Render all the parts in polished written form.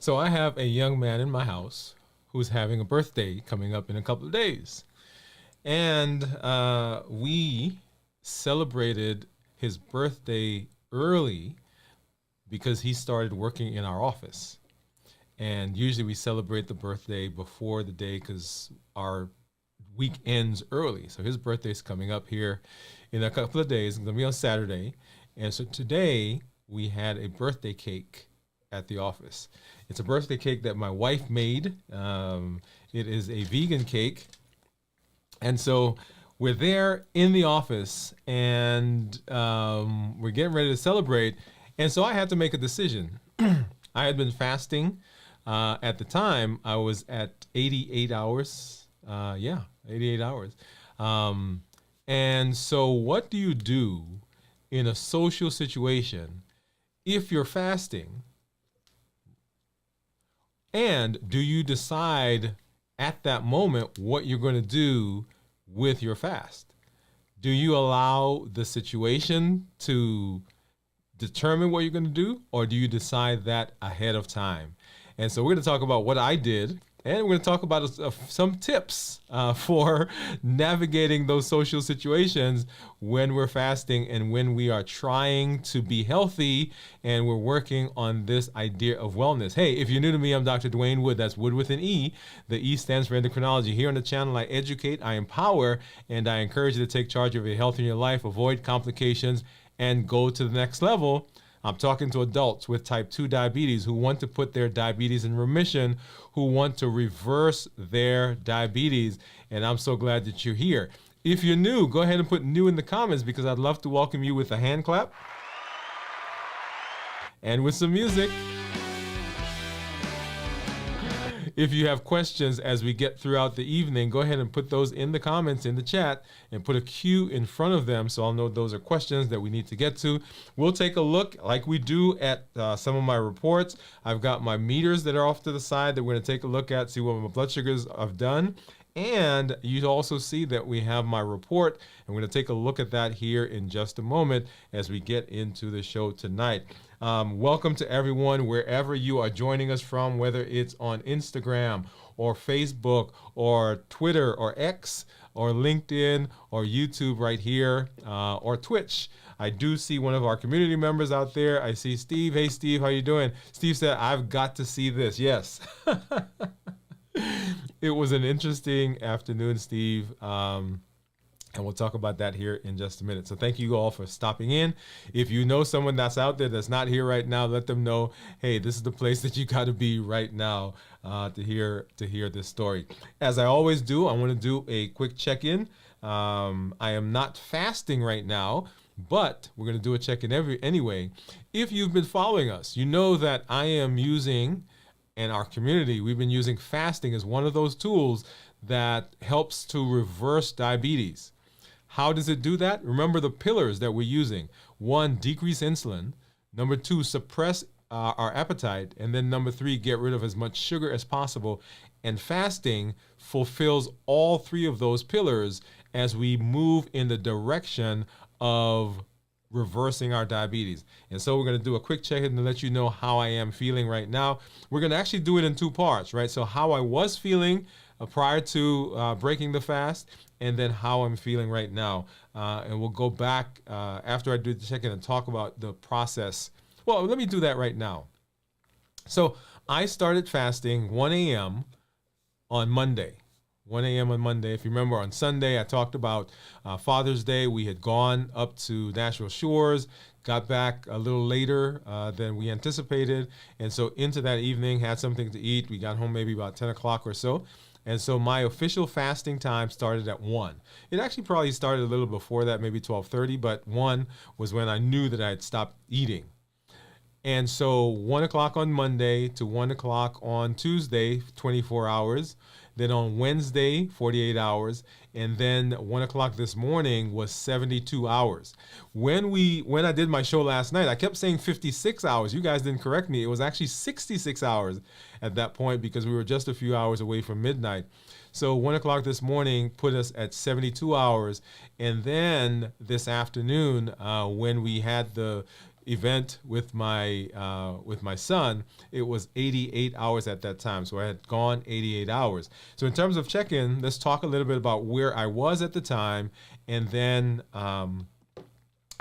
So I have a young man in my house who's having a birthday coming up in a couple of days. And we celebrated his birthday early because he started working in our office. And usually we celebrate the birthday before the day because our week ends early. So his birthday's coming up here in a couple of days. It's going to be on Saturday. And so today we had a birthday cake at the office. It's a birthday cake that my wife made. It is a vegan cake. And so we're there in the office and we're getting ready to celebrate. And so I had to make a decision. I had been fasting. At the time, I was at 88 hours. 88 hours. And so what do you do in a social situation if you're fasting? And do you decide at that moment what you're going to do with your fast? Do you allow the situation to determine what you're going to do, or do you decide that ahead of time? And so we're going to talk about what I did, and we're going to talk about some tips for navigating those social situations when we're fasting and when we are trying to be healthy and we're working on this idea of wellness. Hey, if you're new to me, I'm Dr. Dwain Woode. That's Wood with an E. The E stands for endocrinology. Here on the channel, I educate, I empower, and I encourage you to take charge of your health in your life, avoid complications, and go to the next level. I'm talking to adults with type 2 diabetes who want to put their diabetes in remission, who want to reverse their diabetes, and I'm so glad that you're here. If you're new, go ahead and put new in the comments because I'd love to welcome you with a hand clap and with some music. If you have questions as we get throughout the evening, go ahead and put those in the comments in the chat and put a Q in front of them so I'll know those are questions that we need to get to. We'll take a look like we do at some of my reports. I've got my meters that are off to the side that we're going to take a look at, see what my blood sugars have done. And you also see that we have my report, and we're going to take a look at that here in just a moment as we get into the show tonight. Welcome to everyone, wherever you are joining us from, whether it's on Instagram or Facebook or Twitter or X or LinkedIn or YouTube right here or Twitch. I do see one of our community members out there. I see Steve. Hey, Steve, how you doing? Steve said, I've got to see this. Yes. It was an interesting afternoon, Steve. And we'll talk about that here in just a minute. So thank you all for stopping in. If you know someone that's out there that's not here right now, let them know, hey, this is the place that you got to be right now to hear this story. As I always do, I want to do a quick check-in. I am not fasting right now, but we're going to do a check-in anyway. If you've been following us, you know that I am using, and our community, we've been using fasting as one of those tools that helps to reverse diabetes. How does it do that? Remember the pillars that we're using. 1, decrease insulin. Number 2, suppress our appetite. And then number 3, get rid of as much sugar as possible. And fasting fulfills all 3 of those pillars as we move in the direction of reversing our diabetes. And so we're going to do a quick check-in to let you know how I am feeling right now. We're going to actually do it in 2 parts, right? So how I was feeling prior to breaking the fast, and then how I'm feeling right now. And we'll go back after I do the check-in and talk about the process. Well, let me do that right now. So I started fasting 1 a.m. on Monday. 1 a.m. on Monday. If you remember, on Sunday, I talked about Father's Day. We had gone up to Nashville Shores, got back a little later than we anticipated. And so into that evening, had something to eat. We got home maybe about 10 o'clock or so. And so my official fasting time started at 1. It actually probably started a little before that, maybe 12:30, but 1 was when I knew that I had stopped eating. And so 1 o'clock on Monday to 1 o'clock on Tuesday, 24 hours. Then on Wednesday, 48 hours. And then 1 o'clock this morning was 72 hours. When I did my show last night, I kept saying 56 hours. You guys didn't correct me. It was actually 66 hours at that point because we were just a few hours away from midnight. So 1 o'clock this morning put us at 72 hours. And then this afternoon, when we had the event with my son, it was 88 hours at that time. So I had gone 88 hours. So in terms of check-in, let's talk a little bit about where I was at the time, and then how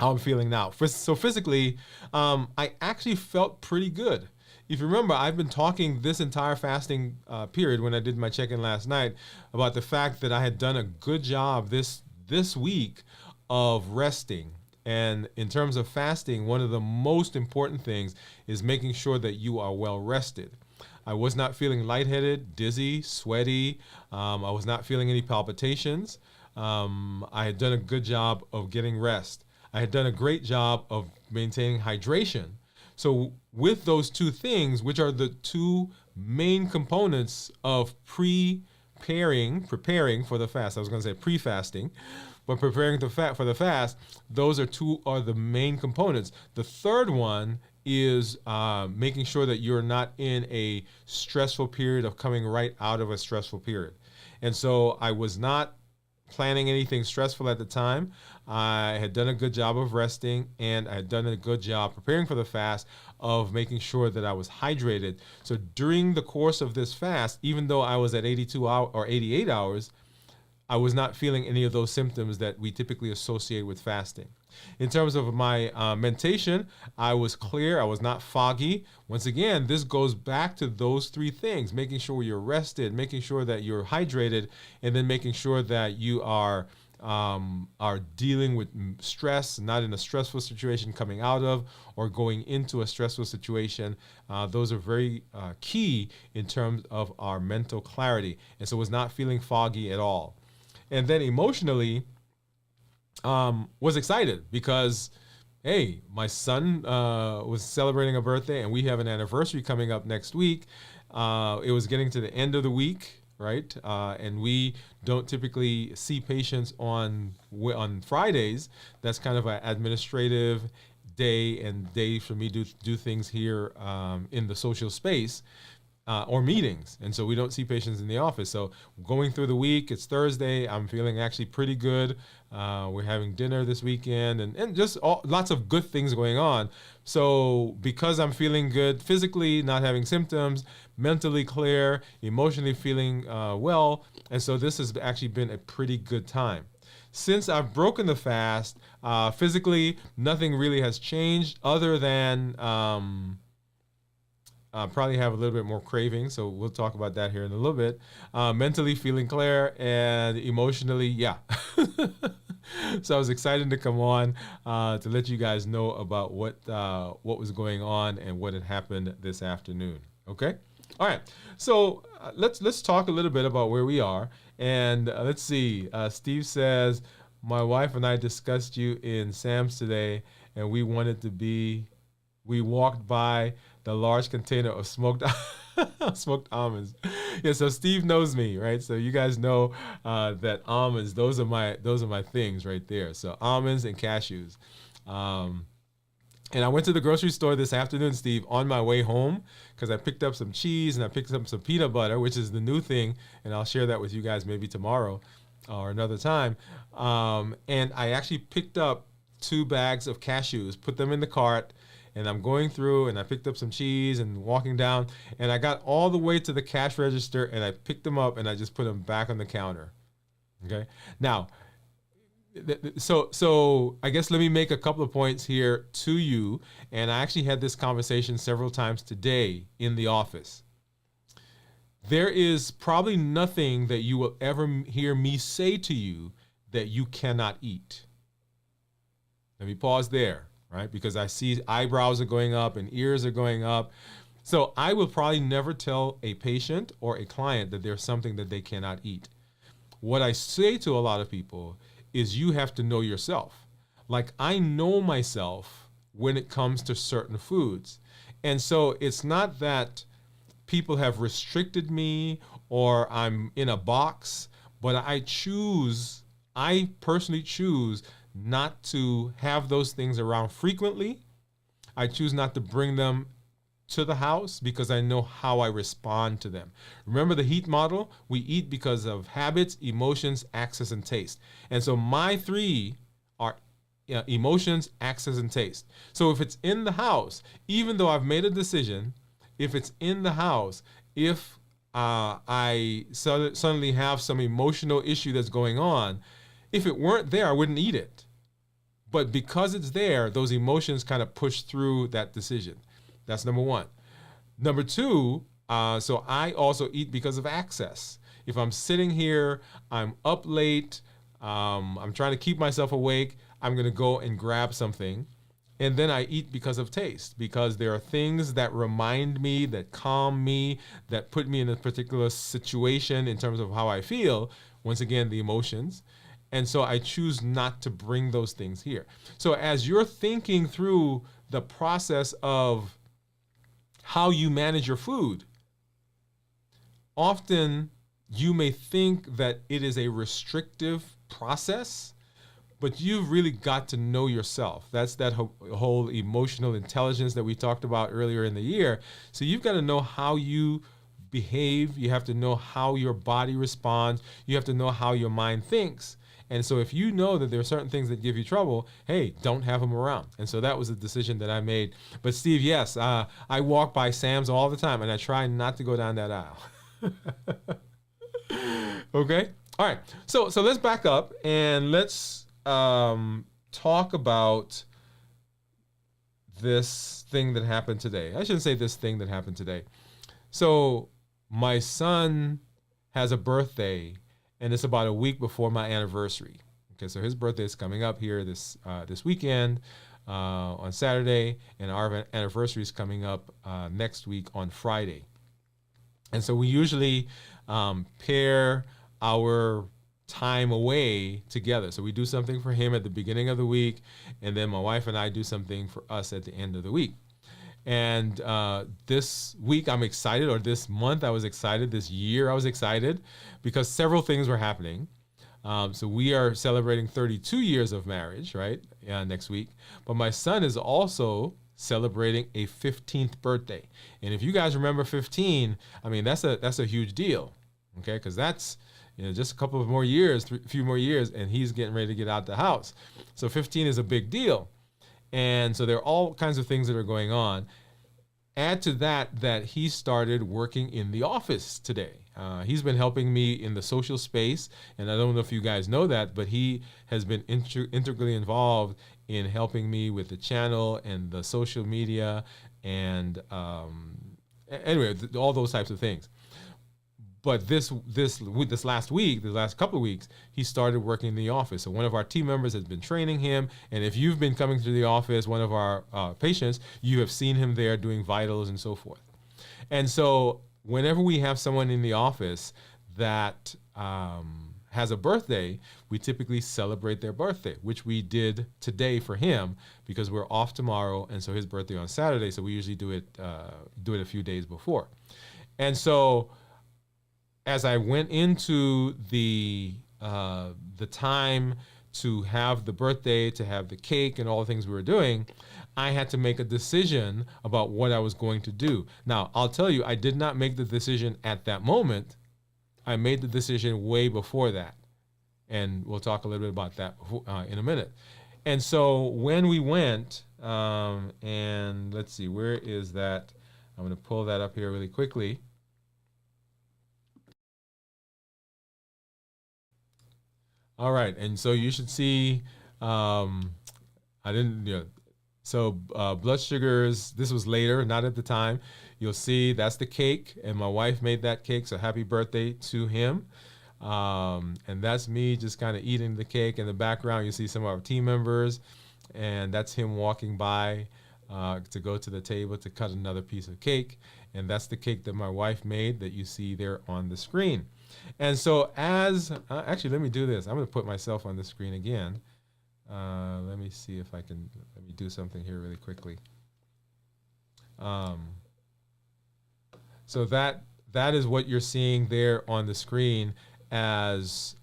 I'm feeling now. So physically, I actually felt pretty good. If you remember, I've been talking this entire fasting period when I did my check-in last night about the fact that I had done a good job this week of resting. And in terms of fasting, one of the most important things is making sure that you are well rested. I was not feeling lightheaded, dizzy, sweaty. I was not feeling any palpitations. I had done a good job of getting rest. I had done a great job of maintaining hydration. So with those two things, which are the two main components of preparing for the fast. I was going to say pre-fasting, but preparing for the fast, those are the main components. The third one is making sure that you're not in a stressful period of coming right out of a stressful period. And so I was not planning anything stressful at the time. I had done a good job of resting, and I had done a good job preparing for the fast of making sure that I was hydrated. So during the course of this fast, even though I was at 82 hours or 88 hours, I was not feeling any of those symptoms that we typically associate with fasting. In terms of my mentation, I was clear. I was not foggy. Once again, this goes back to those three things: making sure you're rested, making sure that you're hydrated, and then making sure that you are dealing with stress, not in a stressful situation coming out of or going into a stressful situation. Those are very key in terms of our mental clarity. And so I was not feeling foggy at all. And then emotionally, was excited because, hey, my son was celebrating a birthday, and we have an anniversary coming up next week. It was getting to the end of the week, right? And we don't typically see patients on Fridays. That's kind of an administrative day for me to do things here in the social space. Or meetings. And so we don't see patients in the office. So going through the week, it's Thursday. I'm feeling actually pretty good. We're having dinner this weekend and just lots of good things going on. So because I'm feeling good physically, not having symptoms, mentally clear, emotionally feeling well. And so this has actually been a pretty good time. Since I've broken the fast, physically, nothing really has changed other than probably have a little bit more craving, so we'll talk about that here in a little bit. Mentally feeling clear, and emotionally, yeah. So I was excited to come on to let you guys know about what was going on and what had happened this afternoon. Okay, all right. So let's talk a little bit about where we are, and let's see. Steve says, my wife and I discussed you in Sam's today, and we walked by the large container of smoked almonds. Yeah, so Steve knows me, right? So you guys know that almonds, those are my things right there. So almonds and cashews. And I went to the grocery store this afternoon, Steve, on my way home, because I picked up some cheese and I picked up some peanut butter, which is the new thing, and I'll share that with you guys maybe tomorrow or another time. And I actually picked up 2 bags of cashews, put them in the cart, and I'm going through, and I picked up some cheese and walking down, and I got all the way to the cash register, and I picked them up, and I just put them back on the counter. Okay. Now, so I guess let me make a couple of points here to you, and I actually had this conversation several times today in the office. There is probably nothing that you will ever hear me say to you that you cannot eat. Let me pause there. Right? Because I see eyebrows are going up and ears are going up. So I will probably never tell a patient or a client that there's something that they cannot eat. What I say to a lot of people is you have to know yourself. Like, I know myself when it comes to certain foods. And so it's not that people have restricted me or I'm in a box, but I personally choose not to have those things around frequently. I choose not to bring them to the house because I know how I respond to them. Remember the HEAT model? We eat because of habits, emotions, access, and taste. And so my 3 are emotions, access, and taste. So if it's in the house, even though I've made a decision, if it's in the house, if I suddenly have some emotional issue that's going on, if it weren't there, I wouldn't eat it. But because it's there, those emotions kind of push through that decision. That's number one. Number two, so I also eat because of access. If I'm sitting here, I'm up late, I'm trying to keep myself awake, I'm going to go and grab something. And then I eat because of taste, because there are things that remind me, that calm me, that put me in a particular situation in terms of how I feel. Once again, the emotions. And so I choose not to bring those things here. So as you're thinking through the process of how you manage your food, often you may think that it is a restrictive process, but you've really got to know yourself. That's that whole emotional intelligence that we talked about earlier in the year. So you've got to know how you behave. You have to know how your body responds. You have to know how your mind thinks. And so if you know that there are certain things that give you trouble, hey, don't have them around. And so that was a decision that I made. But Steve, yes, I walk by Sam's all the time, and I try not to go down that aisle. Okay? All right. So let's back up, and let's talk about this thing that happened today. I shouldn't say this thing that happened today. So my son has a birthday, and it's about a week before my anniversary. Okay, so his birthday is coming up here this weekend on Saturday, and our anniversary is coming up next week on Friday. And so we usually pair our time away together. So we do something for him at the beginning of the week, and then my wife and I do something for us at the end of the week. And this week I'm excited, or this month I was excited, this year I was excited, because several things were happening. So we are celebrating 32 years of marriage, right, next week. But my son is also celebrating a 15th birthday. And if you guys remember 15, I mean, that's a huge deal, okay, because that's just a couple of more years, a few more years, and he's getting ready to get out the house. So 15 is a big deal. And so there are all kinds of things that are going on. Add to that he started working in the office today. He's been helping me in the social space, and I don't know if you guys know that, but he has been integrally involved in helping me with the channel and the social media, and anyway, all those types of things. But this last week, the last couple of weeks, he started working in the office. So one of our team members has been training him. And if you've been coming to the office, one of our patients, you have seen him there doing vitals and so forth. And so whenever we have someone in the office that has a birthday, we typically celebrate their birthday, which we did today for him because we're off tomorrow. And so his birthday on Saturday. So we usually do it a few days before. And so as I went into the time to have the birthday, to have the cake and all the things we were doing, I had to make a decision about what I was going to do. Now, I'll tell you, I did not make the decision at that moment. I made the decision way before that. And we'll talk a little bit about that in a minute. And so when we went, and let's see, where is that? I'm going to pull that up here really quickly. All right, and so you should see, so blood sugars, this was later, not at the time. You'll see that's the cake, and my wife made that cake, so happy birthday to him. And that's me just kind of eating the cake. In the background, you see some of our team members, and that's him walking by to go to the table to cut another piece of cake. And that's the cake that my wife made that you see there on the screen. And so actually, let me do this. I'm going to put myself on the screen again. Let me see if let me do something here really quickly. So that is what you're seeing there on the screen as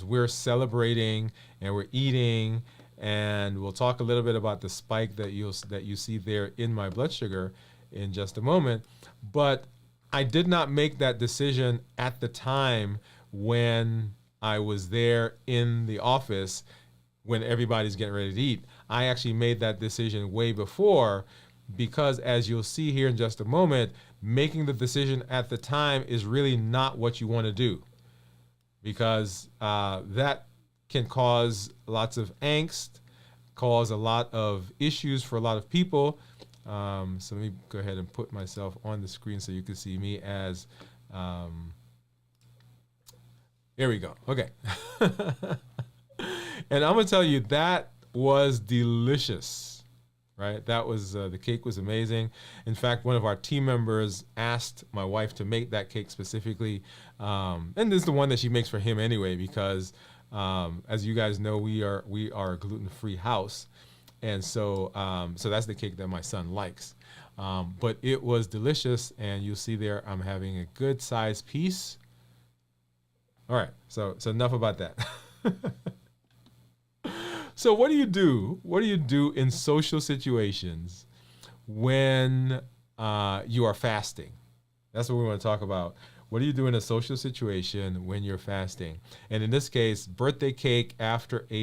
we're celebrating and we're eating, and we'll talk a little bit about the spike that you see there in my blood sugar in just a moment. But I did not make that decision at the time when I was there in the office when everybody's getting ready to eat. I actually made that decision way before, because as you'll see here in just a moment, making the decision at the time is really not what you want to do, because that can cause lots of angst, cause a lot of issues for a lot of people. So let me go ahead and put myself on the screen so you can see me as, there we go. Okay. And I'm going to tell you, that was delicious, right? That was, the cake was amazing. In fact, one of our team members asked my wife to make that cake specifically. And this is the one that she makes for him anyway, because as you guys know, we are a gluten-free house. And so, so that's the cake that my son likes. But it was delicious, and you'll see there I'm having a good sized piece. All right, so enough about that. So what do you do? What do you do in social situations when you are fasting? That's what we want to talk about. What do you do in a social situation when you're fasting? And in this case, birthday cake after an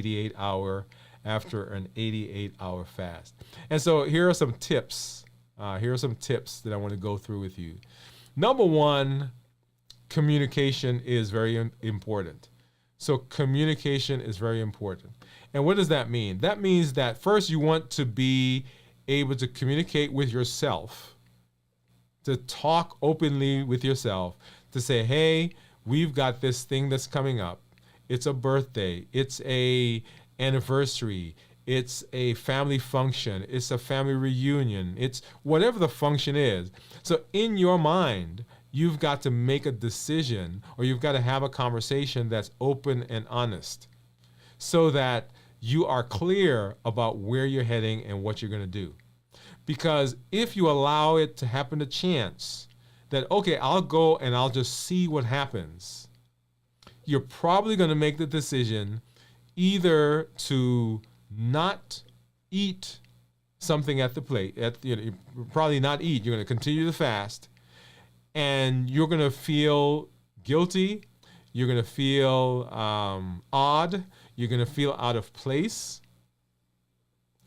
88-hour fast. And so here are some tips. Here are some tips that I want to go through with you. Number one, communication is very important. So communication is very important. And what does that mean? That means that first you want to be able to communicate with yourself, to talk openly with yourself, to say, hey, we've got this thing that's coming up. It's a birthday. It's a anniversary. It's a family function. It's a family reunion. It's whatever the function is. So in your mind, you've got to make a decision, or you've got to have a conversation that's open and honest, so that you are clear about where you're heading and what you're going to do. Because if you allow it to happen to chance, that, okay, I'll go and I'll just see what happens, you're probably going to make the decision either to not eat something at the plate, probably not eat, you're going to continue to fast, and you're going to feel guilty, you're going to feel odd, you're going to feel out of place,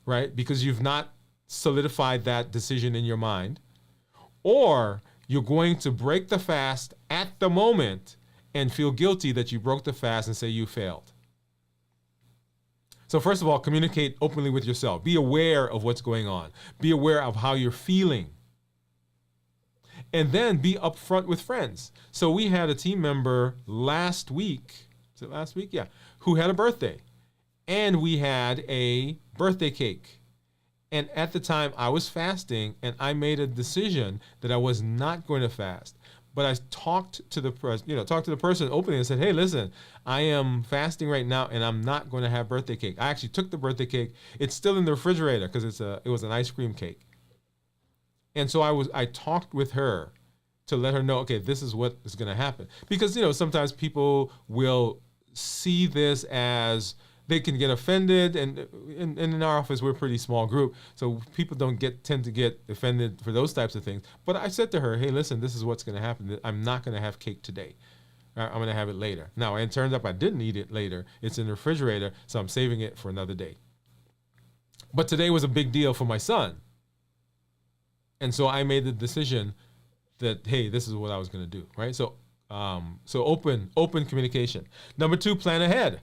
right? Because you've not solidified that decision in your mind. Or you're going to break the fast at the moment and feel guilty that you broke the fast and say you failed. So first of all, communicate openly with yourself. Be aware of what's going on. Be aware of how you're feeling. And then be upfront with friends. So we had a team member last week, is it last week? Yeah, who had a birthday. And we had a birthday cake. And at the time I was fasting, and I made a decision that I was not going to fast. But I talked to the person openly and said, hey, listen, I am fasting right now and I'm not going to have birthday cake. I actually took the birthday cake. It's still in the refrigerator because it was an ice cream cake. And so I talked with her to let her know, okay, this is what is going to happen. Because, sometimes people will see this as they can get offended. And in our office, we're a pretty small group. So people tend to get offended for those types of things. But I said to her, hey, listen, this is what's going to happen. I'm not going to have cake today. I'm going to have it later. Now, it turns out I didn't eat it later. It's in the refrigerator, so I'm saving it for another day. But today was a big deal for my son. And so I made the decision that, hey, this is what I was going to do, right? So open communication. Number two, plan ahead.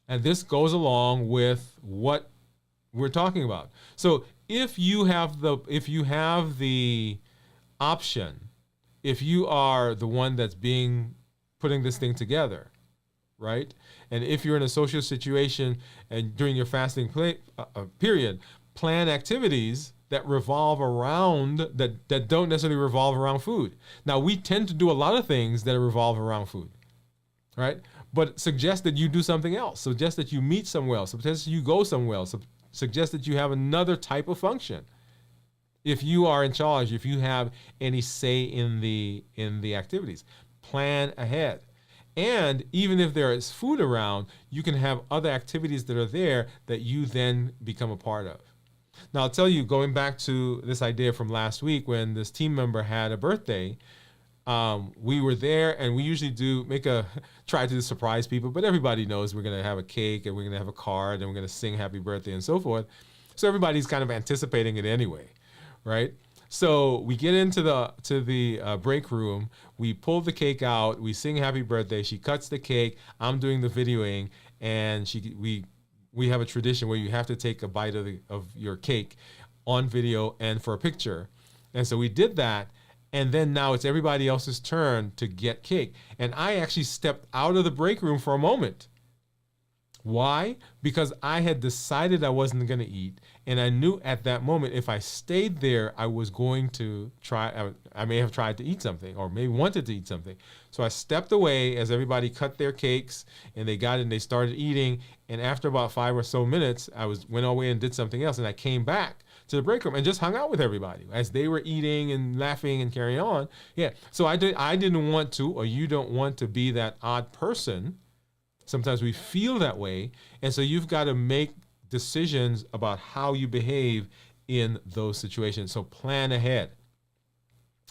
And this goes along with what we're talking about. So if you have the option, if you are the one that's putting this thing together, right? And if you're in a social situation and during your fasting period, plan activities that revolve around, that don't necessarily revolve around food. Now, we tend to do a lot of things that revolve around food, right? But suggest that you do something else. Suggest that you meet somewhere else. Suggest that you go somewhere else. Suggest that you have another type of function. If you are in charge, if you have any say in the activities, plan ahead. And even if there is food around, you can have other activities that are there that you then become a part of. Now, I'll tell you, going back to this idea from last week when this team member had a birthday, We were there, and we usually try to surprise people, but everybody knows we're gonna have a cake and we're gonna have a card and we're gonna sing happy birthday and so forth. So everybody's kind of anticipating it anyway, right? So we get into the break room. We pull the cake out. We sing happy birthday. She cuts the cake. I'm doing the videoing, and we have a tradition where you have to take a bite of your cake on video and for a picture. And so we did that. And then now it's everybody else's turn to get cake. And I actually stepped out of the break room for a moment. Why? Because I had decided I wasn't going to eat. And I knew at that moment, if I stayed there, I was going to I may have tried to eat something or maybe wanted to eat something. So I stepped away as everybody cut their cakes and they got it and they started eating. And after about 5 or so minutes, went away and did something else. And I came back to the break room and just hung out with everybody as they were eating and laughing and carrying on. Yeah. So I didn't want to, or you don't want to be that odd person. Sometimes we feel that way. And so you've got to make decisions about how you behave in those situations. So plan ahead.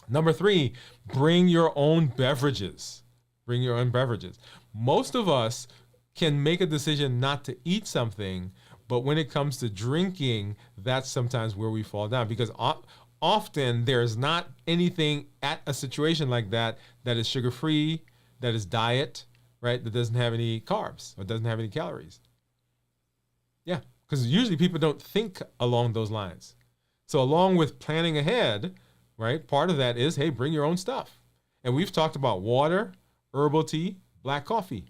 Number 3, bring your own beverages. Bring your own beverages. Most of us can make a decision not to eat something, but when it comes to drinking, that's sometimes where we fall down, because often there's not anything at a situation like that is sugar-free, that is diet, right? That doesn't have any carbs or doesn't have any calories. Yeah, because usually people don't think along those lines. So along with planning ahead, right, part of that is, hey, bring your own stuff. And we've talked about water, herbal tea, black coffee,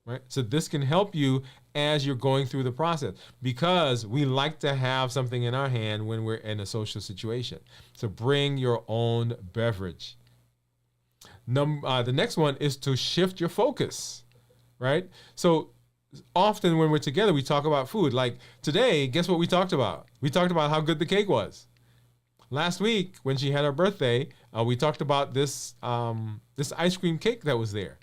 right? So this can help you as you're going through the process, because we like to have something in our hand when we're in a social situation. So bring your own beverage. The next one is to shift your focus, right? So often when we're together, we talk about food. Like today, guess what we talked about? We talked about how good the cake was. Last week, when she had her birthday, we talked about this ice cream cake that was there.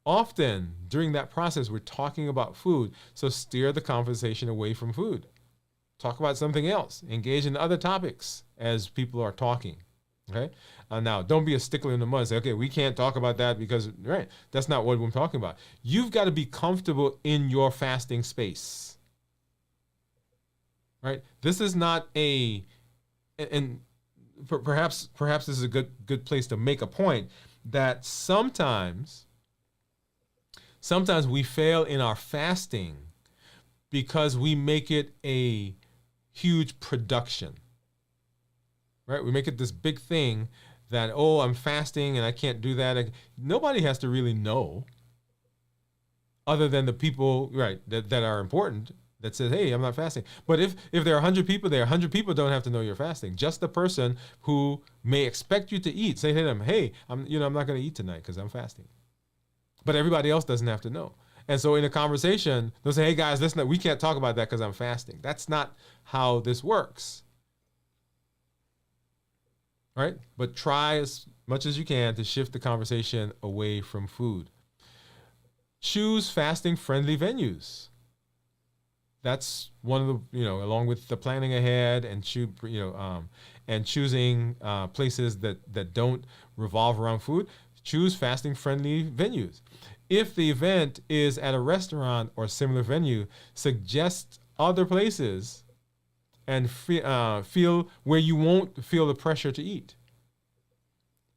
Often during that process, we're talking about food. So steer the conversation away from food. Talk about something else. Engage in other topics as people are talking. Okay. Now, don't be a stickler in the mud and say, okay, we can't talk about that because, right, that's not what we're talking about. You've got to be comfortable in your fasting space. Right? This is not and perhaps this is a good place to make a point that sometimes we fail in our fasting because we make it a huge production. Right? We make it this big thing that, oh, I'm fasting and I can't do that. Nobody has to really know, other than the people, right, that are important, that says, hey, I'm not fasting. But if there are 100 people there, 100 people don't have to know you're fasting. Just the person who may expect you to eat. Say to them, hey, I'm not going to eat tonight because I'm fasting. But everybody else doesn't have to know. And so in a conversation, they'll say, hey guys, listen, we can't talk about that because I'm fasting. That's not how this works. Right? But try as much as you can to shift the conversation away from food. Choose fasting-friendly venues. That's one of the, along with the planning ahead and choosing places that don't revolve around food. Choose fasting-friendly venues. If the event is at a restaurant or similar venue, suggest other places and feel where you won't feel the pressure to eat,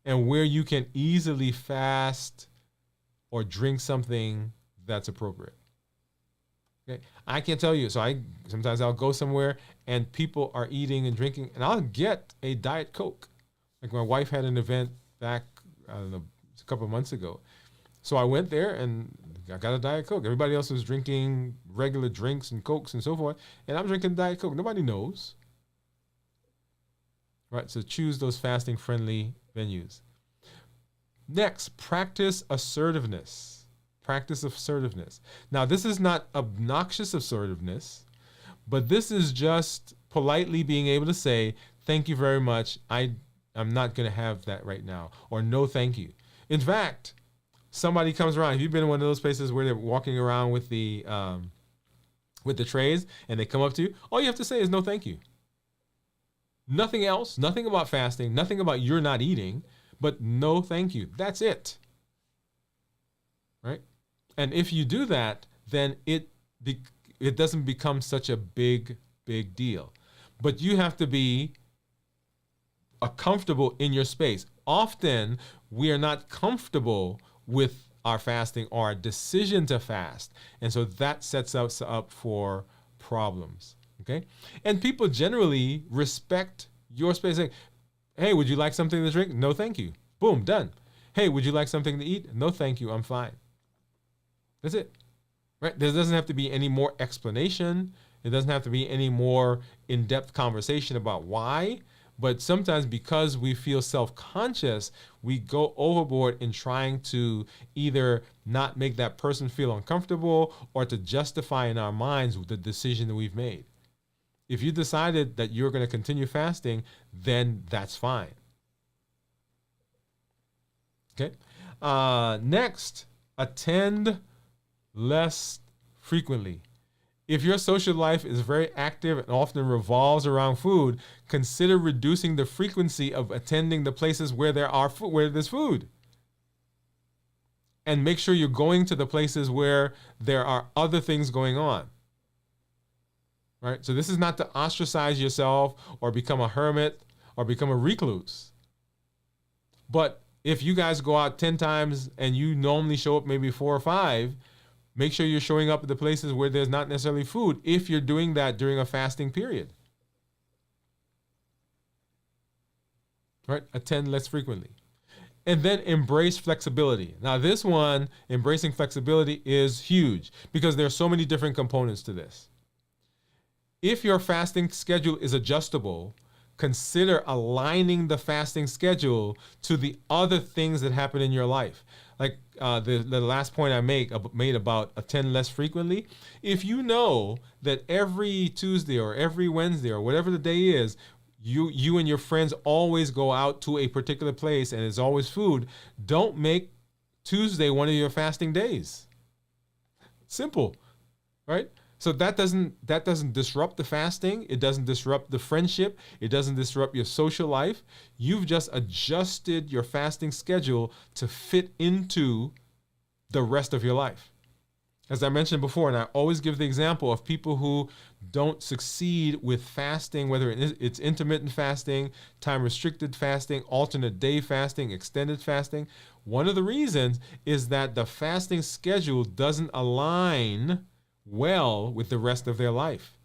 and where you can easily fast or drink something that's appropriate. Okay, I can't tell you. So sometimes I'll go somewhere and people are eating and drinking, and I'll get a Diet Coke. Like my wife had an event back, I don't know, a couple of months ago. So I went there and I got a Diet Coke. Everybody else was drinking regular drinks and Cokes and so forth, and I'm drinking Diet Coke. Nobody knows. Right? So choose those fasting-friendly venues. Next, practice assertiveness. Practice assertiveness. Now, this is not obnoxious assertiveness, but this is just politely being able to say, thank you very much. I'm not going to have that right now. Or no, thank you. In fact, somebody comes around. Have you been in one of those places where they're walking around with the trays and they come up to you? All you have to say is no, thank you. Nothing else, nothing about fasting, nothing about you're not eating, but no thank you. That's it. Right? And if you do that, then it doesn't become such a big deal. But you have to be comfortable in your space. Often we are not comfortable with our fasting or our decision to fast. And so that sets us up for problems. Okay? And people generally respect your space. Like, hey, would you like something to drink? No, thank you. Boom, done. Hey, would you like something to eat? No, thank you. I'm fine. That's it. Right? There doesn't have to be any more explanation. It doesn't have to be any more in-depth conversation about why. But sometimes because we feel self-conscious, we go overboard in trying to either not make that person feel uncomfortable or to justify in our minds the decision that we've made. If you decided that you're going to continue fasting, then that's fine. Okay. Next, attend less frequently. If your social life is very active and often revolves around food, consider reducing the frequency of attending the places where there's food. And make sure you're going to the places where there are other things going on. Right? So this is not to ostracize yourself or become a hermit or become a recluse. But if you guys go out 10 times and you normally show up maybe 4 or 5, make sure you're showing up at the places where there's not necessarily food if you're doing that during a fasting period. Right? Attend less frequently. And then embrace flexibility. Now this one, embracing flexibility, is huge because there are so many different components to this. If your fasting schedule is adjustable, consider aligning the fasting schedule to the other things that happen in your life. Like the last point I made about attend less frequently. If you know that every Tuesday or every Wednesday or whatever the day is, you and your friends always go out to a particular place and there's always food, don't make Tuesday one of your fasting days. Simple, right? So that doesn't disrupt the fasting. It doesn't disrupt the friendship. It doesn't disrupt your social life. You've just adjusted your fasting schedule to fit into the rest of your life. As I mentioned before, and I always give the example of people who don't succeed with fasting, whether it's intermittent fasting, time-restricted fasting, alternate day fasting, extended fasting. One of the reasons is that the fasting schedule doesn't align well with the rest of their life.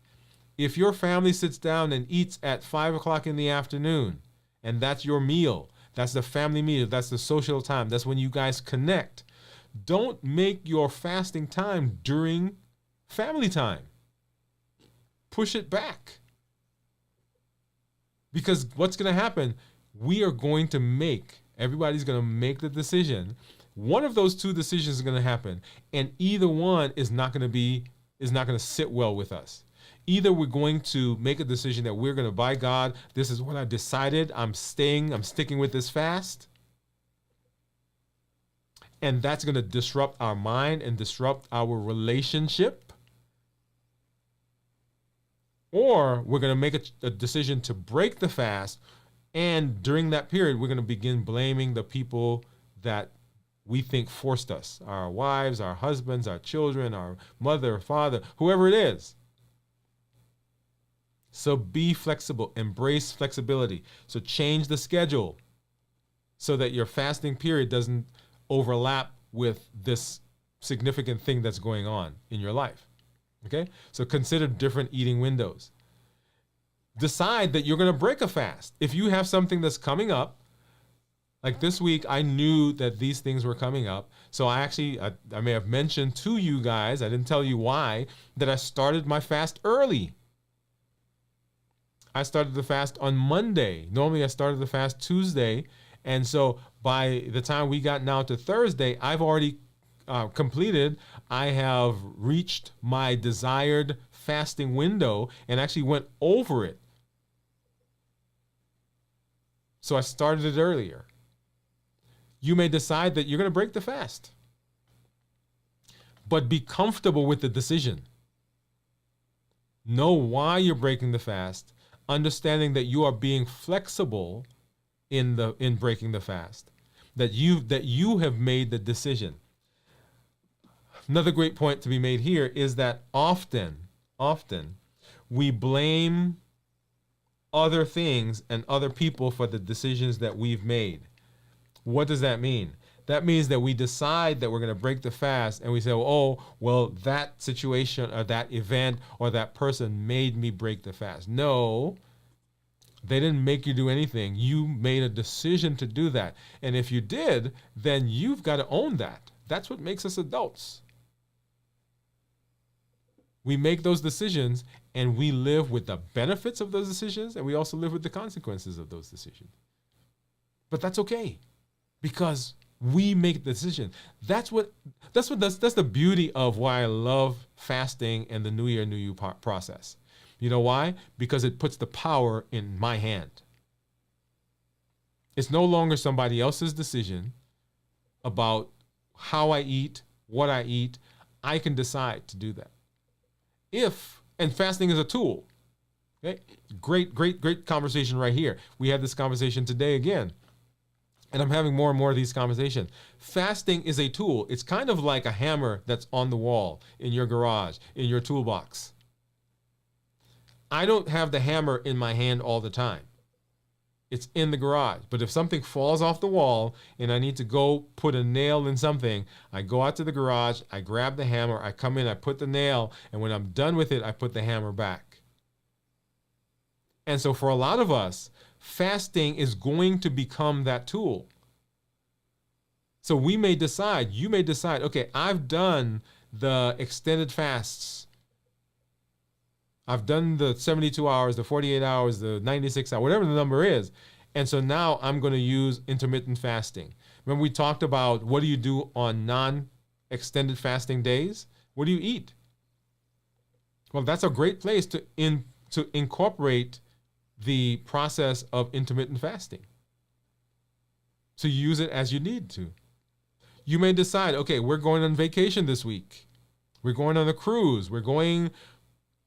If your family sits down and eats at 5 o'clock in the afternoon, and that's your meal, that's the family meal, that's the social time, that's when you guys connect, don't make your fasting time during family time. Push it back. Because what's going to happen, everybody's going to make the decision. One of those two decisions is going to happen, and either one is not going to sit well with us. Either we're going to make a decision that we're going to, by God, this is what I decided, I'm sticking with this fast. And that's going to disrupt our mind and disrupt our relationship. Or we're going to make a decision to break the fast, and during that period, we're going to begin blaming the people that we think forced us, our wives, our husbands, our children, our mother, father, whoever it is. So be flexible, embrace flexibility. So change the schedule so that your fasting period doesn't overlap with this significant thing that's going on in your life. Okay? So consider different eating windows. Decide that you're going to break a fast. If you have something that's coming up, like this week, I knew that these things were coming up. So I may have mentioned to you guys, I didn't tell you why, that I started my fast early. I started the fast on Monday. Normally I started the fast Tuesday. And so by the time we got now to Thursday, I've already completed. I have reached my desired fasting window and actually went over it. So I started it earlier. You may decide that you're going to break the fast, but be comfortable with the decision. Know why you're breaking the fast. understanding that you are being flexible in breaking the fast, that you have made the decision. Another great point to be made here is that often we blame other things and other people for the decisions that we've made. What does that mean? That means that we decide that we're going to break the fast and we say, oh, well, that situation or that event or that person made me break the fast. No, they didn't make you do anything. You made a decision to do that. And if you did, then you've got to own that. That's what makes us adults. We make those decisions and we live with the benefits of those decisions, and we also live with the consequences of those decisions. But that's okay, because we make the decision. That's the beauty of why I love fasting and the New Year, New You process. You know why? Because it puts the power in my hand. It's no longer somebody else's decision about how I eat, what I eat. I can decide to do that. And fasting is a tool. Okay? Great conversation right here. We had this conversation today again. And I'm having more and more of these conversations. Fasting is a tool. It's kind of like a hammer that's on the wall, in your garage, in your toolbox. I don't have the hammer in my hand all the time. It's in the garage. But if something falls off the wall and I need to go put a nail in something, I go out to the garage, I grab the hammer, I come in, I put the nail, and when I'm done with it, I put the hammer back. And so for a lot of us, fasting is going to become that tool. So you may decide, okay, I've done the extended fasts. I've done the 72 hours, the 48 hours, the 96 hours, whatever the number is. And so now I'm going to use intermittent fasting. Remember we talked about what do you do on non-extended fasting days? What do you eat? Well, that's a great place to incorporate the process of intermittent fasting. So you use it as you need to. You may decide, okay, we're going on vacation this week. We're going on a cruise. We're going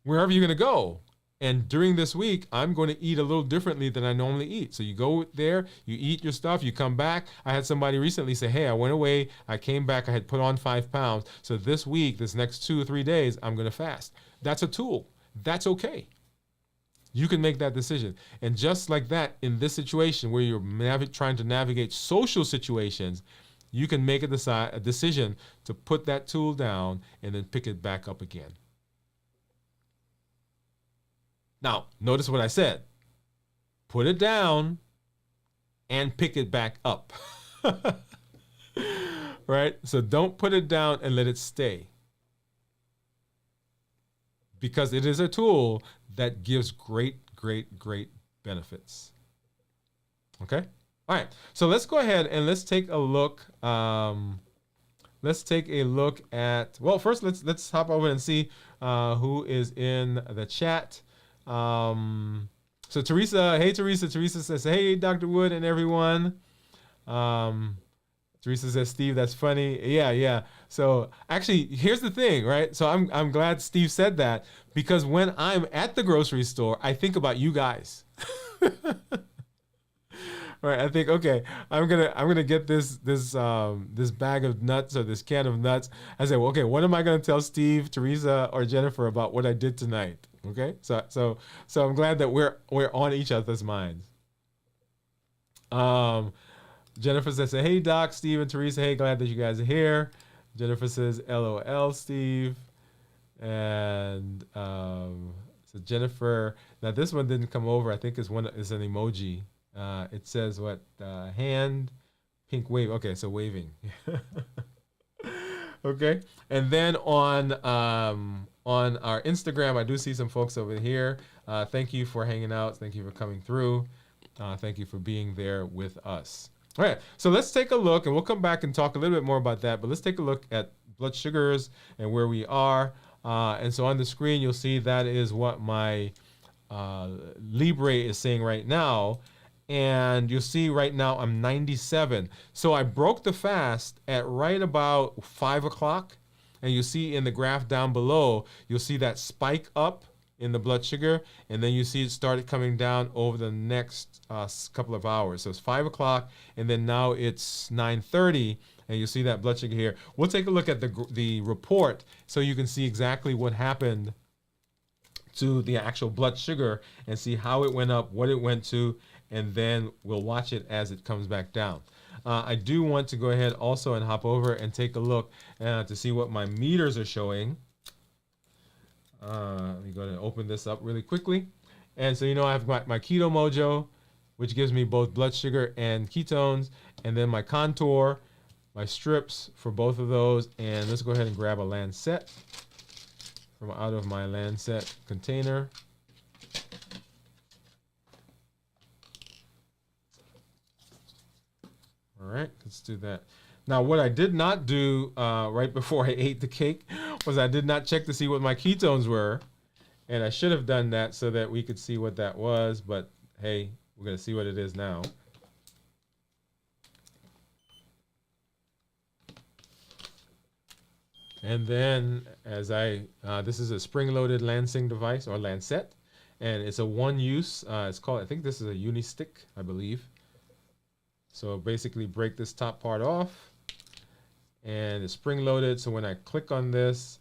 wherever you're going to go. And during this week, I'm going to eat a little differently than I normally eat. So you go there, you eat your stuff, you come back. I had somebody recently say, hey, I went away, I came back, I had put on 5 pounds. So this week, this next 2 or 3 days, I'm going to fast. That's a tool. That's okay. You can make that decision. And just like that, in this situation where you're trying to navigate social situations, you can make a decision to put that tool down and then pick it back up again. Now, notice what I said. Put it down and pick it back up. Right? So don't put it down and let it stay. Because it is a tool that gives great benefits. Okay? All right. So let's go ahead and let's take a look. Let's take a look at, well, first let's hop over and see who is in the chat. So Teresa, hey Teresa says, hey Dr. Woode and everyone. Teresa says, Steve, that's funny. Yeah. So actually, here's the thing, right? So I'm glad Steve said that, because when I'm at the grocery store, I think about you guys. Right? I think, okay, I'm gonna get this bag of nuts or this can of nuts. I say, well, okay, what am I gonna tell Steve, Teresa, or Jennifer about what I did tonight? Okay, so I'm glad that we're on each other's minds. Jennifer says, hey Doc, Steve, and Teresa, hey, glad that you guys are here. Jennifer says, LOL, Steve. And so Jennifer, now this one didn't come over. I think it's an emoji. It says what? Hand, pink wave. Okay, so waving. Okay, and then on our Instagram, I do see some folks over here. Thank you for hanging out. Thank you for coming through. Thank you for being there with us. All right, so let's take a look, and we'll come back and talk a little bit more about that, but let's take a look at blood sugars and where we are. And so on the screen, you'll see that is what my Libre is saying right now. And you'll see right now I'm 97. So I broke the fast at right about 5 o'clock. And you see in the graph down below, you'll see that spike up in the blood sugar, and then you see it started coming down over the next couple of hours. So it's 5 o'clock, and then now it's 9:30, and you see that blood sugar here. We'll take a look at the report so you can see exactly what happened to the actual blood sugar and see how it went up, what it went to, and then we'll watch it as it comes back down. I do want to go ahead also and hop over and take a look to see what my meters are showing. Let me go ahead and open this up really quickly. And so, I have my Keto Mojo, which gives me both blood sugar and ketones, and then my Contour, my strips for both of those. And let's go ahead and grab a Lancet from out of my Lancet container. All right, let's do that. Now, what I did not do right before I ate the cake was I did not check to see what my ketones were. And I should have done that so that we could see what that was. But, hey, we're going to see what it is now. And then, this is a spring-loaded lancing device, or lancet. And it's a one-use. It's called, I think this is a Unistick, I believe. So basically break this top part off, and it's spring loaded. So when I click on this,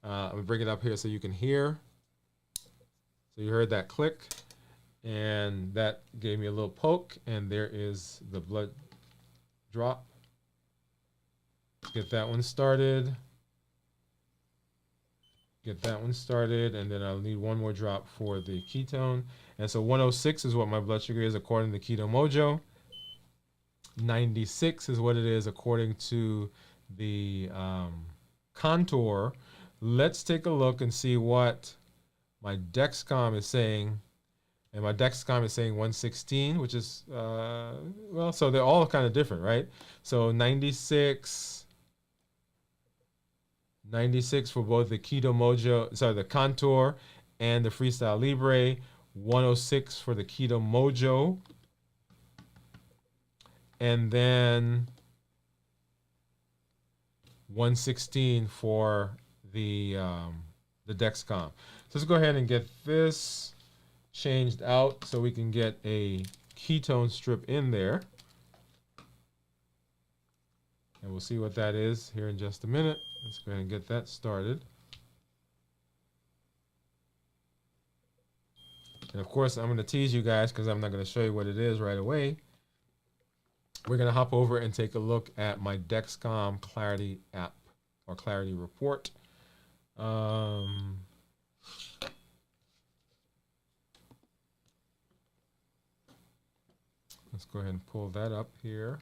I'm gonna bring it up here so you can hear. So you heard that click, and that gave me a little poke, and there is the blood drop. Let's get that one started. Get that one started, and then I'll need one more drop for the ketone. And so 106 is what my blood sugar is according to Keto Mojo. 96 is what it is according to the Contour. Let's take a look and see what my Dexcom is saying. And my Dexcom is saying 116, which is, well, so they're all kind of different, right? So 96 for both the Keto Mojo, sorry, the Contour and the Freestyle Libre. 106 for the Keto Mojo. And then 116 for the Dexcom. So let's go ahead and get this changed out so we can get a ketone strip in there. And we'll see what that is here in just a minute. Let's go ahead and get that started. And of course, I'm going to tease you guys because I'm not going to show you what it is right away. We're going to hop over and take a look at my Dexcom Clarity app or Clarity report. Let's go ahead and pull that up here.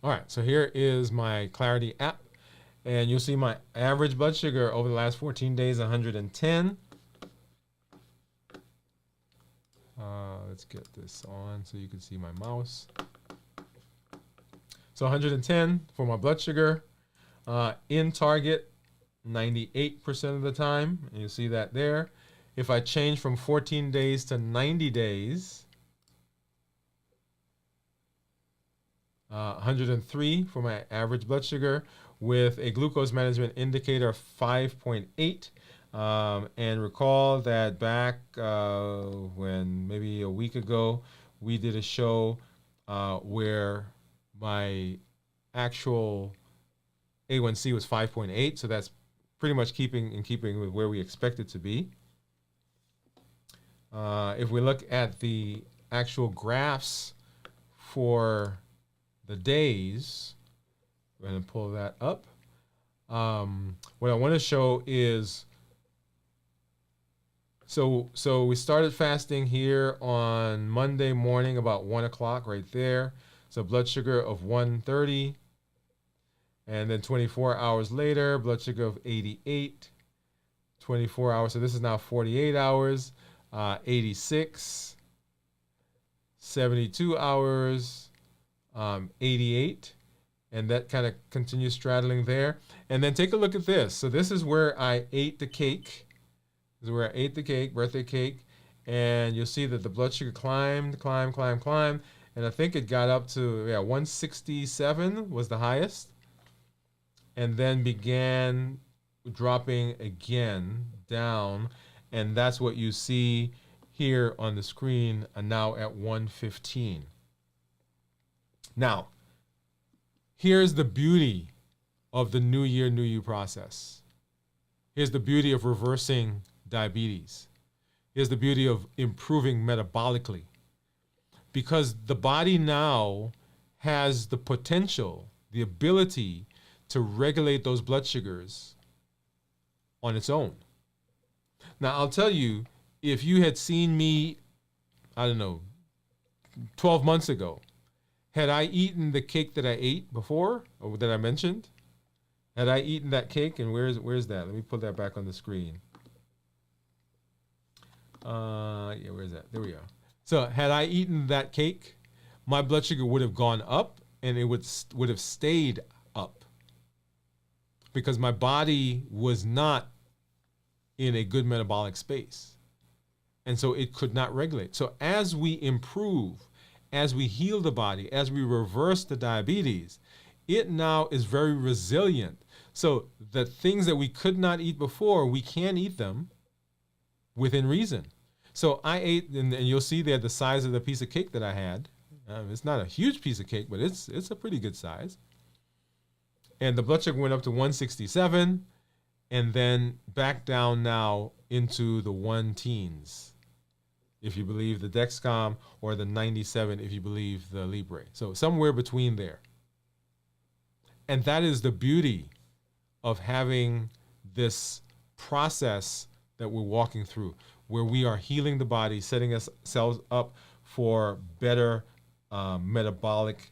All right, so here is my Clarity app. And you'll see my average blood sugar over the last 14 days, 110. Let's get this on so you can see my mouse. So 110 for my blood sugar. In target, 98% of the time. And you'll see that there. If I change from 14 days to 90 days, 103 for my average blood sugar, with a glucose management indicator of 5.8. And recall that back when maybe a week ago, we did a show where my actual A1C was 5.8. So that's pretty much in keeping with where we expect it to be. If we look at the actual graphs for the days, go ahead and pull that up. What I want to show is, so we started fasting here on Monday morning about 1 o'clock right there. So blood sugar of 130. And then 24 hours later, blood sugar of 88. 24 hours, so this is now 48 hours. 86. 72 hours. 88. And that kind of continues straddling there. And then take a look at this. So this is where I ate the cake. This is where I ate the cake, birthday cake. And you'll see that the blood sugar climbed. and I think it got up to 167 was the highest, and then began dropping again down, and that's what you see here on the screen, now at 115. Now, here's the beauty of the New Year, New You process. Here's the beauty of reversing diabetes. Here's the beauty of improving metabolically. Because the body now has the potential, the ability to regulate those blood sugars on its own. Now, I'll tell you, if you had seen me, 12 months ago, had I eaten the cake that I ate before, or that I mentioned, had I eaten that cake, and where's that? Let me put that back on the screen. Where's that? There we go. So had I eaten that cake, my blood sugar would have gone up, and it would have stayed up, because my body was not in a good metabolic space. And so it could not regulate. So as we improve, as we heal the body, as we reverse the diabetes, it now is very resilient. So the things that we could not eat before, we can eat them within reason. So I ate, and you'll see there the size of the piece of cake that I had. It's not a huge piece of cake, but it's a pretty good size. And the blood sugar went up to 167, and then back down now into the 1-teens, if you believe the Dexcom, or the 97 if you believe the Libre. So somewhere between there. And that is the beauty of having this process that we're walking through, where we are healing the body, setting ourselves up for better metabolic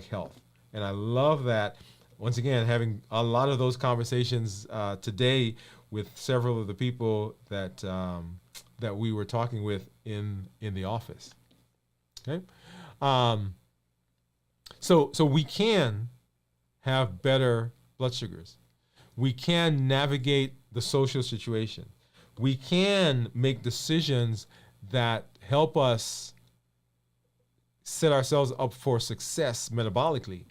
health. And I love that. Once again, having a lot of those conversations today with several of the people that we were talking with in the office. Okay, so we can have better blood sugars. We can navigate the social situation. We can make decisions that help us set ourselves up for success metabolically.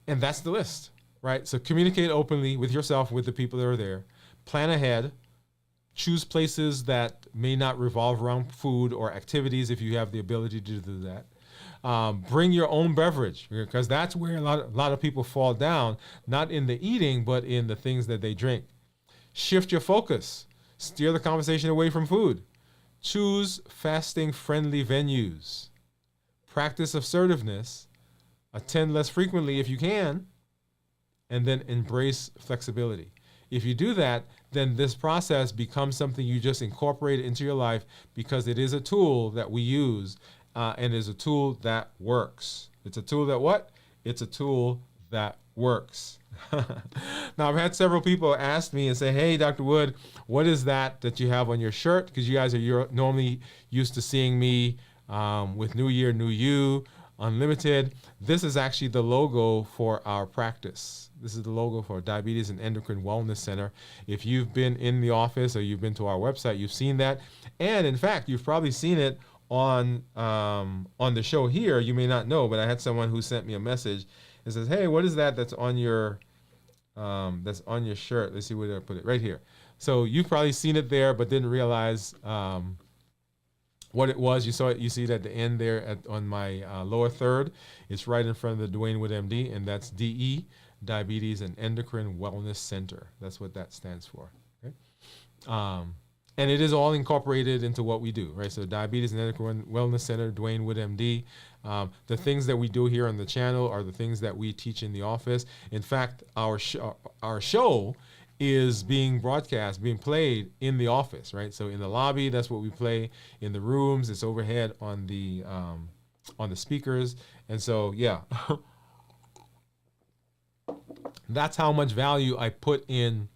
And that's the list, right? So communicate openly with yourself, with the people that are there. Plan ahead. Choose places that may not revolve around food or activities if you have the ability to do that. Bring your own beverage, because that's where a lot of people fall down, not in the eating, but in the things that they drink. Shift your focus. Steer the conversation away from food. Choose fasting-friendly venues. Practice assertiveness. Attend less frequently if you can, and then embrace flexibility. If you do that, then this process becomes something you just incorporate into your life, because it is a tool that we use, and is a tool that works. It's a tool that what? It's a tool that works. Now, I've had several people ask me and say, hey, Dr. Woode, what is that you have on your shirt? Because you guys are normally used to seeing me with New Year, New You, Unlimited. This is actually the logo for our practice. This is the logo for Diabetes and Endocrine Wellness Center. If you've been in the office or you've been to our website, you've seen that. And in fact, you've probably seen it on the show here. You may not know, but I had someone who sent me a message and says, hey, what is that's on your shirt? Let's see where I put it. Right here. So you've probably seen it there, but didn't realize what it was. You saw it. You see it at the end there on my lower third. It's right in front of the Dwain Woode MD, and that's DE, Diabetes and Endocrine Wellness Center. That's what that stands for. Okay. And it is all incorporated into what we do, right? So Diabetes and Endocrine Wellness Center, Dwain Woode MD. The things that we do here on the channel are the things that we teach in the office. In fact, our show is being broadcast, being played in the office, right? So in the lobby, that's what we play. In the rooms, it's overhead on the speakers. And so, yeah, that's how much value I put in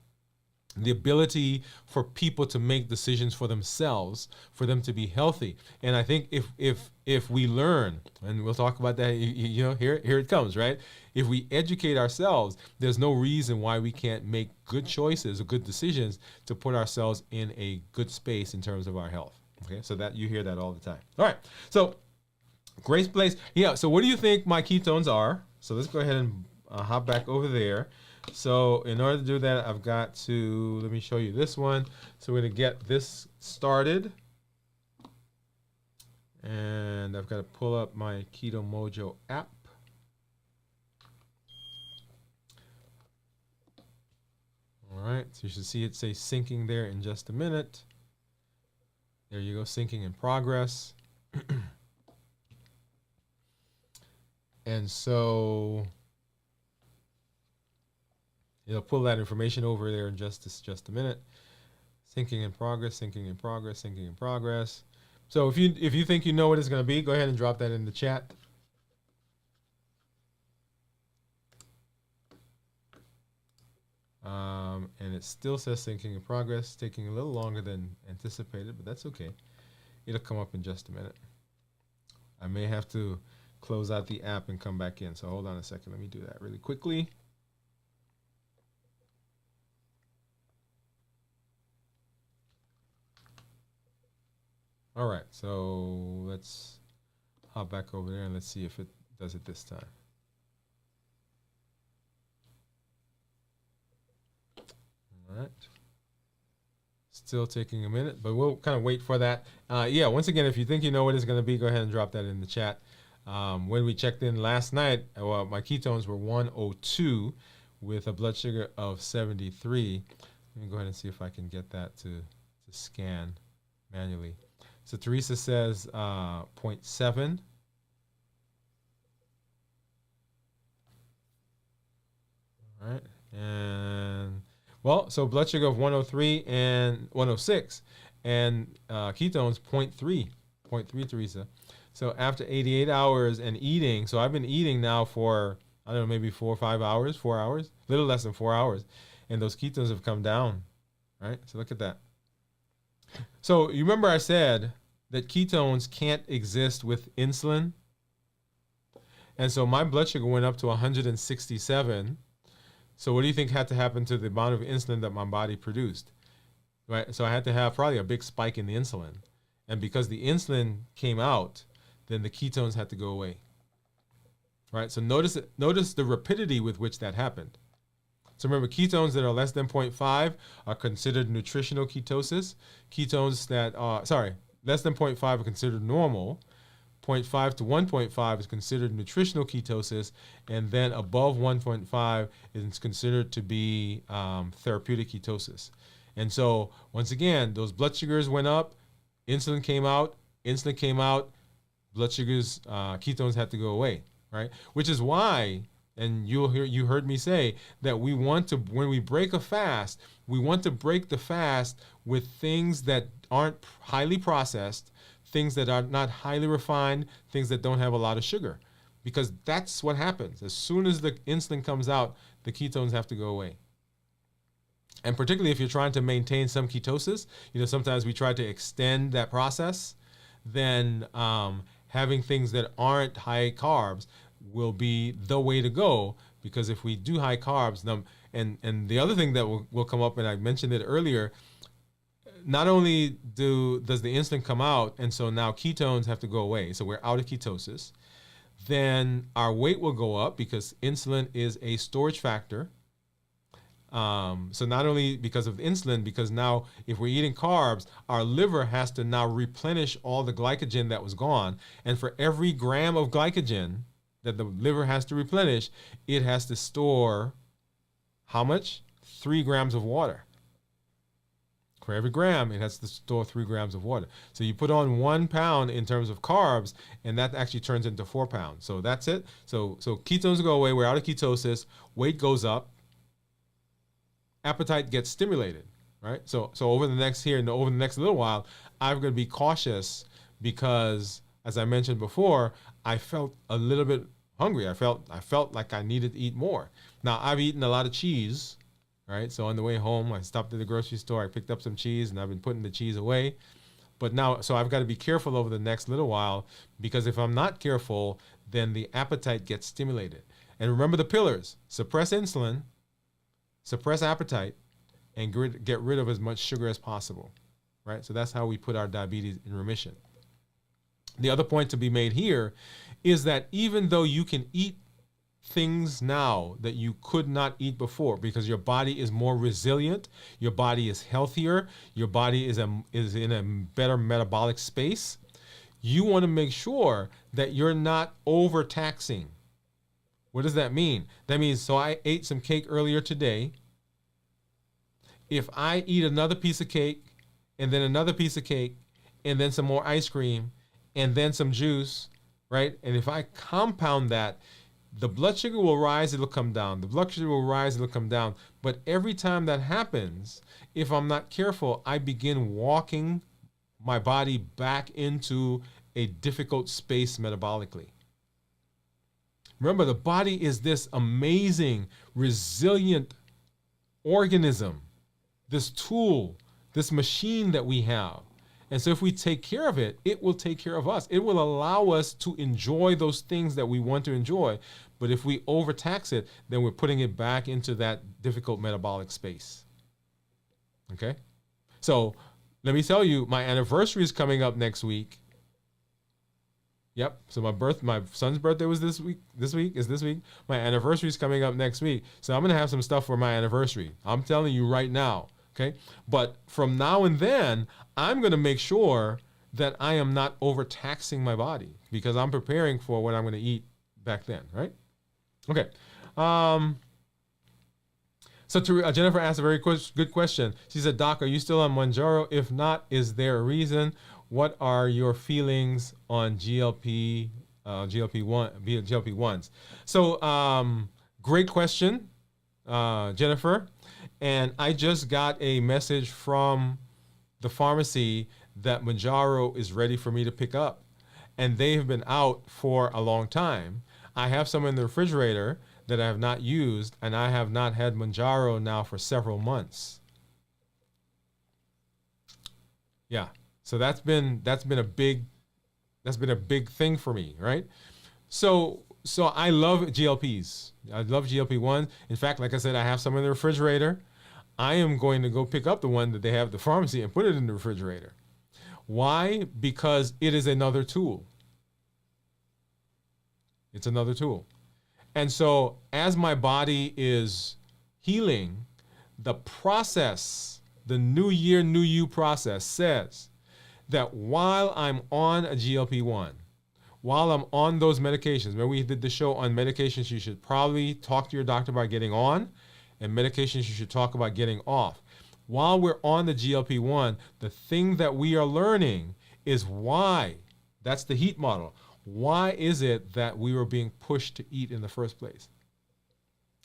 the ability for people to make decisions for themselves, for them to be healthy. And I think if we learn, and we'll talk about that, here it comes, right? If we educate ourselves, there's no reason why we can't make good choices or good decisions to put ourselves in a good space in terms of our health. Okay, so that you hear that all the time. All right, so Great place. Yeah. So what do you think my ketones are? So let's go ahead and hop back over there. So in order to do that, I've got to, let me show you this one. So we're going to get this started. And I've got to pull up my Keto Mojo app. All right, so you should see it say syncing there in just a minute. There you go, syncing in progress. And so it'll pull that information over there in just a minute. Syncing in progress, syncing in progress, syncing in progress. So if you think you know what it's going to be, go ahead and drop that in the chat. And it still says syncing in progress, taking a little longer than anticipated, but that's okay. It'll come up in just a minute. I may have to close out the app and come back in. So hold on a second. Let me do that really quickly. All right, so let's hop back over there and let's see if it does it this time. All right. Still taking a minute, but we'll kind of wait for that. Yeah, once again, if you think you know what it's going to be, go ahead and drop that in the chat. When we checked in last night, well, my ketones were 102 with a blood sugar of 73. Let me go ahead and see if I can get that to scan manually. So Teresa says 0.7. All right, and well, so blood sugar of 103 and 106, and ketones 0.3, Teresa. So after 88 hours and eating, so I've been eating now for, I don't know, maybe 4 or 5 hours, 4 hours, a little less than 4 hours, and those ketones have come down, right? So look at that. So you remember I said that ketones can't exist with insulin, and so my blood sugar went up to 167. So what do you think had to happen to the amount of insulin that my body produced? Right? So I had to have probably a big spike in the insulin. And because the insulin came out, then the ketones had to go away. Right? So notice the rapidity with which that happened. So remember, ketones that are less than 0.5 are considered nutritional ketosis. Ketones that are, less than 0.5 are considered normal. 0.5 to 1.5 is considered nutritional ketosis, and then above 1.5 is considered to be therapeutic ketosis. And so, once again, those blood sugars went up, insulin came out, blood sugars, ketones had to go away, right? Which is why, and you heard me say that we want to, when we break a fast, we want to break the fast with things that aren't highly processed, things that are not highly refined, things that don't have a lot of sugar, because that's what happens. As soon as the insulin comes out, the ketones have to go away. And particularly if you're trying to maintain some ketosis, sometimes we try to extend that process, then having things that aren't high carbs will be the way to go, because if we do high carbs, and the other thing that will come up, and I mentioned it earlier, not only does the insulin come out, and so now ketones have to go away, so we're out of ketosis, then our weight will go up because insulin is a storage factor. So not only because of insulin, because now if we're eating carbs, our liver has to now replenish all the glycogen that was gone, and for every gram of glycogen that the liver has to replenish, it has to store how much? 3 grams of water. For every gram, it has to store 3 grams of water. So you put on 1 pound in terms of carbs, and that actually turns into 4 pounds. So that's it. So ketones go away. We're out of ketosis. Weight goes up. Appetite gets stimulated, right? So over the next little while, I'm going to be cautious because, as I mentioned before, I felt a little bit hungry. I felt like I needed to eat more. Now, I've eaten a lot of cheese. Right, so on the way home, I stopped at the grocery store. I picked up some cheese, and I've been putting the cheese away. But now, so I've got to be careful over the next little while, because if I'm not careful, then the appetite gets stimulated. And remember the pillars: suppress insulin, suppress appetite, and get rid of as much sugar as possible. Right, so that's how we put our diabetes in remission. The other point to be made here is that even though you can eat things now that you could not eat before because your body is more resilient, your body is healthier, your body is in a better metabolic space, you want to make sure that you're not overtaxing. What does that mean? That means, so I ate some cake earlier today. If I eat another piece of cake and then another piece of cake and then some more ice cream and then some juice, right? And if I compound that, the blood sugar will rise, it'll come down. The blood sugar will rise, it'll come down. But every time that happens, if I'm not careful, I begin walking my body back into a difficult space metabolically. Remember, the body is this amazing, resilient organism, this tool, this machine that we have. And so if we take care of it, it will take care of us. It will allow us to enjoy those things that we want to enjoy. But if we overtax it, then we're putting it back into that difficult metabolic space. Okay? So let me tell you, my anniversary is coming up next week. Yep. So my son's birthday was this week. This week. My anniversary is coming up next week. So I'm going to have some stuff for my anniversary. I'm telling you right now. Okay. But from now and then, I'm going to make sure that I am not overtaxing my body because I'm preparing for what I'm going to eat back then. Right. Okay. So Jennifer asked a very good question. She said, Doc, are you still on Mounjaro? If not, is there a reason? What are your feelings on GLP-1s? So great question, Jennifer. And I just got a message from the pharmacy that Mounjaro is ready for me to pick up. And they have been out for a long time. I have some in the refrigerator that I have not used, and I have not had Mounjaro now for several months. Yeah. So that's been a big thing for me, right? So I love GLPs. I love GLP-1. In fact, like I said, I have some in the refrigerator. I am going to go pick up the one that they have at the pharmacy and put it in the refrigerator. Why? Because it is another tool. It's another tool. And so as my body is healing, the process, the New Year, New You process says that while I'm on a GLP-1, while I'm on those medications, remember we did the show on medications you should probably talk to your doctor about getting on and medications you should talk about getting off. While we're on the GLP-1, the thing that we are learning is why, that's the heat model, why is it that we were being pushed to eat in the first place?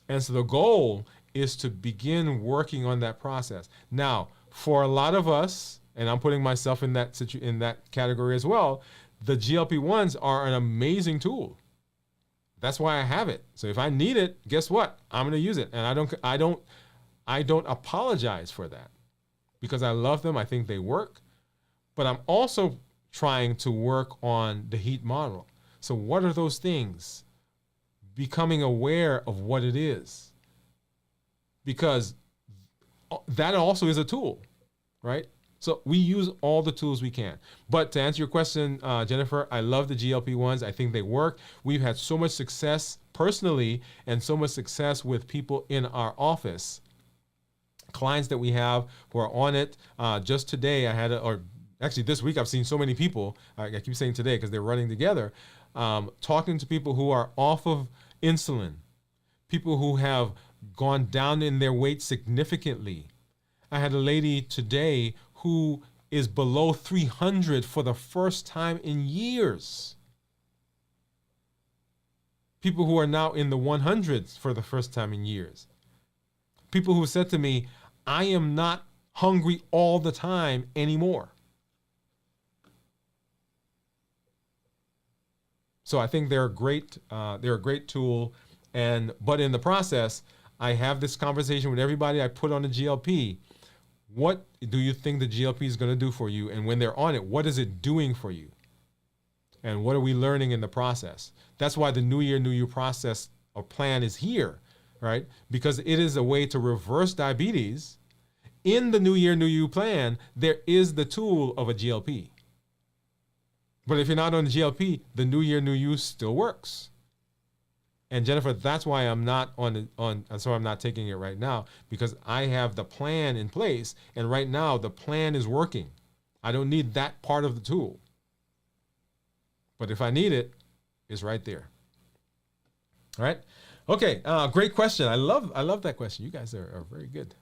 And so the goal is to begin working on that process. Now, for a lot of us, and I'm putting myself in that category as well, the GLP-1s are an amazing tool. That's why I have it. So if I need it, guess what? I'm going to use it. And I don't apologize for that because I love them. I think they work. But I'm also trying to work on the heat model. So what are those things? Becoming aware of what it is. Because that also is a tool, right? So we use all the tools we can. But to answer your question, Jennifer, I love the GLP-1s. I think they work. We've had so much success personally and so much success with people in our office. Clients that we have who are on it. Just today I had, actually this week I've seen so many people, I keep saying today because they're running together, talking to people who are off of insulin, people who have gone down in their weight significantly. I had a lady today who is below 300 for the first time in years. People who are now in the 100s for the first time in years. People who said to me, I am not hungry all the time anymore. So I think they're a great tool. But in the process, I have this conversation with everybody I put on a GLP. What do you think the GLP is going to do for you? And when they're on it, what is it doing for you? And what are we learning in the process? That's why the New Year, New You process or plan is here, right? Because it is a way to reverse diabetes. In the New Year, New You plan, there is the tool of a GLP. But if you're not on the GLP, the New Year, New You still works. And Jennifer, that's why I'm not so I'm not taking it right now, because I have the plan in place, and right now the plan is working. I don't need that part of the tool. But if I need it, it's right there. All right. Okay. Great question. I love that question. You guys are very good.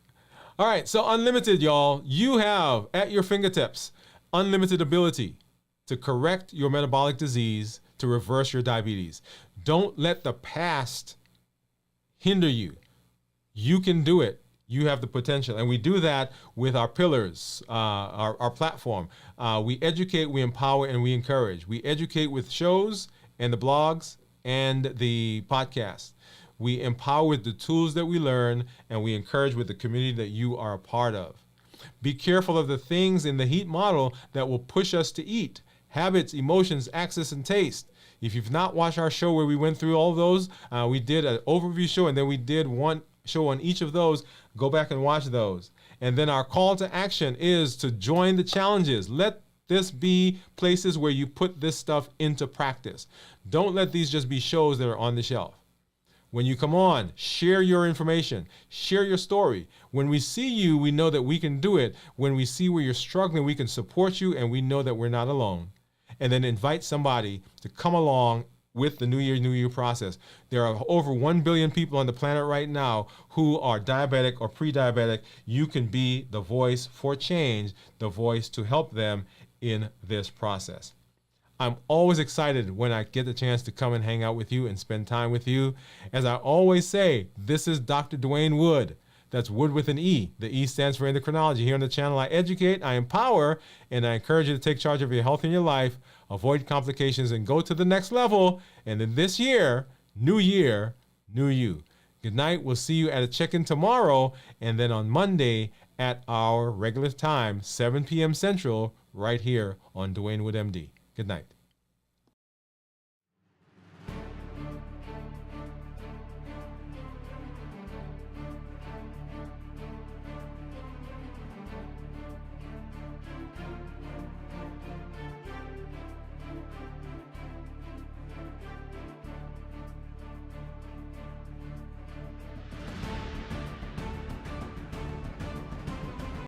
All right. So unlimited, y'all. You have at your fingertips unlimited ability to correct your metabolic disease, to reverse your diabetes. Don't let the past hinder you. You can do it. You have the potential. And we do that with our pillars, our platform. We educate, we empower, and we encourage. We educate with shows and the blogs and the podcast. We empower with the tools that we learn, and we encourage with the community that you are a part of. Be careful of the things in the HEAT model that will push us to eat. Habits, emotions, access, and taste. If you've not watched our show where we went through all of those, we did an overview show, and then we did one show on each of those. Go back and watch those. And then our call to action is to join the challenges. Let this be places where you put this stuff into practice. Don't let these just be shows that are on the shelf. When you come on, share your information, share your story. When we see you, we know that we can do it. When we see where you're struggling, we can support you, and we know that we're not alone. And then invite somebody to come along with the New Year, New You process. There are over 1 billion people on the planet right now who are diabetic or pre-diabetic. You can be the voice for change, the voice to help them in this process. I'm always excited when I get the chance to come and hang out with you and spend time with you. As I always say, this is Dr. Dwain Woode. That's Wood with an E. The E stands for endocrinology. Here on the channel, I educate, I empower, and I encourage you to take charge of your health and your life, avoid complications, and go to the next level. And then this year, New Year, New You. Good night. We'll see you at a check-in tomorrow, and then on Monday at our regular time, 7 p.m. Central, right here on Dwain Woode, MD. Good night.